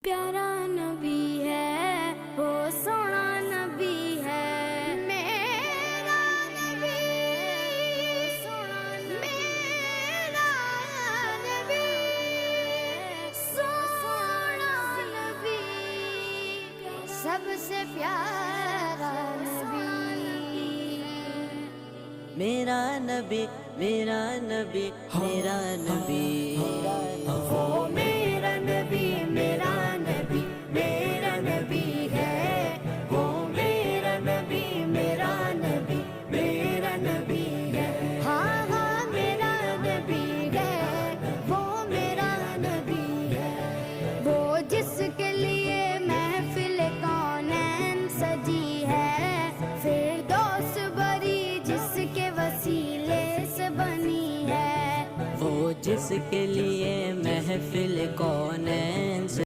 प्यारा नबी है वो सोना नबी है मेरा नबी सोना मेरा नबी सोना नबी सबसे प्यारा नबी मेरा नबी मेरा नबी मेरा नबी वो मेरा नबी मेरा नबी मेरा नबी है वो मेरा नबी मेरा नबी मेरा नबी है हाँ हाँ मेरा नबी है वो मेरा नबी है वो जिसके लिए महफिल कौनैन सजी है फिरदौस बरी जिसके वसीले से बनी है वो जिसके लिए महफिल कौन है